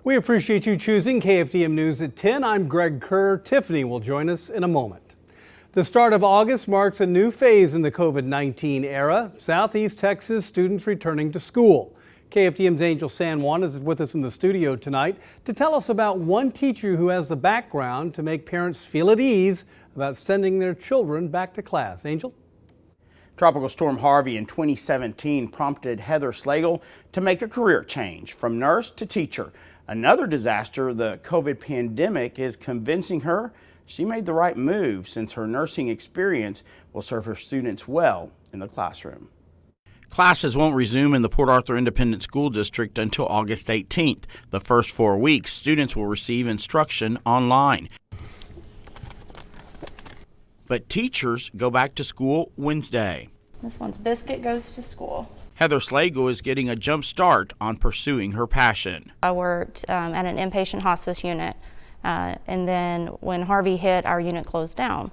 We appreciate you choosing KFDM News at 10. I'm Greg Kerr. Tiffany will join us in a moment. The start of August marks a new phase in the COVID-19 era. Southeast Texas students returning to school. KFDM's Angel San Juan is with us in the studio tonight to tell us about one teacher who has the background to make parents feel at ease about sending their children back to class. Angel? Tropical Storm Harvey in 2017 prompted Heather Slagle to make a career change from nurse to teacher. Another disaster, the COVID pandemic, is convincing her she made the right move since her nursing experience will serve her students well in the classroom. Classes won't resume in the Port Arthur Independent School District until August 18th. The first 4 weeks, students will receive instruction online. But teachers go back to school Wednesday. This one's Biscuit goes to school. Heather Slagle is getting a jump start on pursuing her passion. I worked at an inpatient hospice unit, and then when Harvey hit, our unit closed down.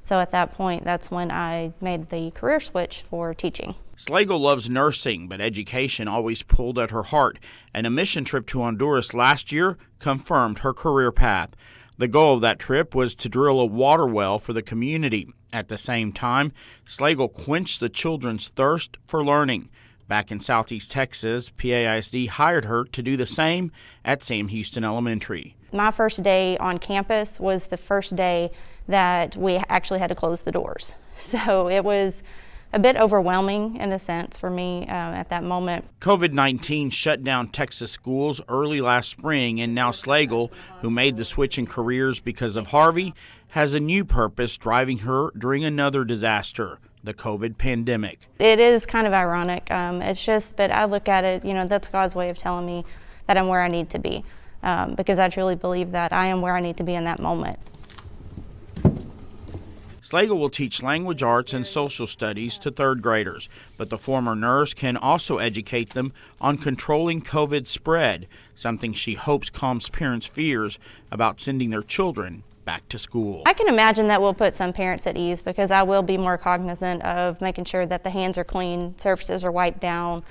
So at that point, that's when I made the career switch for teaching. Slagle loves nursing, but education always pulled at her heart, and a mission trip to Honduras last year confirmed her career path. The goal of that trip was to drill a water well for the community. At the same time, Slagle quenched the children's thirst for learning. Back in Southeast Texas, PAISD hired her to do the same at Sam Houston Elementary. My first day on campus was the first day that we actually had to close the doors. So it was a bit overwhelming in a sense for me at that moment. COVID-19 shut down Texas schools early last spring, and now Slagle, who made the switch in careers because of Harvey, has a new purpose driving her during another disaster, the COVID pandemic. It is kind of ironic. But I look at it, that's God's way of telling me that I'm where I need to be, because I truly believe that I am where I need to be in that moment. Slagle will teach language arts and social studies to 3rd graders, but the former nurse can also educate them on controlling COVID spread, something she hopes calms parents' fears about sending their children back to school. I can imagine that will put some parents at ease because I will be more cognizant of making sure that the hands are clean, surfaces are wiped down,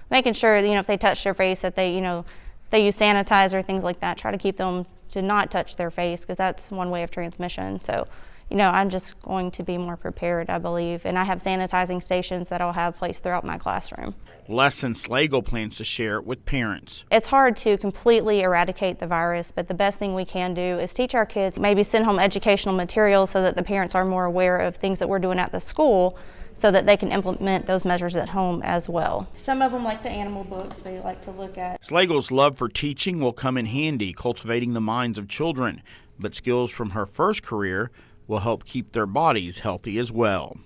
making sure, if they touch their face that they use sanitizer, things like that, try to keep them to not touch their face because that's one way of transmission. So, I'm just going to be more prepared, I believe, and I have sanitizing stations that I'll have placed throughout my classroom. Lessons Slagle plans to share with parents. It's hard to completely eradicate the virus, but the best thing we can do is teach our kids, maybe send home educational materials so that the parents are more aware of things that we're doing at the school so that they can implement those measures at home as well. Some of them like the animal books they like to look at. Slagle's love for teaching will come in handy cultivating the minds of children, but skills from her first career will help keep their bodies healthy as well.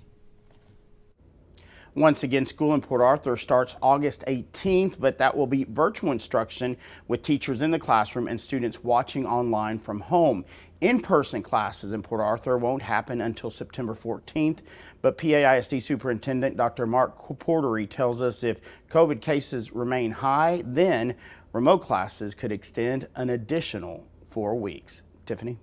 Once again, school in Port Arthur starts August 18th, but that will be virtual instruction with teachers in the classroom and students watching online from home. In-person classes in Port Arthur won't happen until September 14th, but PAISD Superintendent Dr. Mark Portery tells us if COVID cases remain high, then remote classes could extend an additional 4 weeks. Tiffany?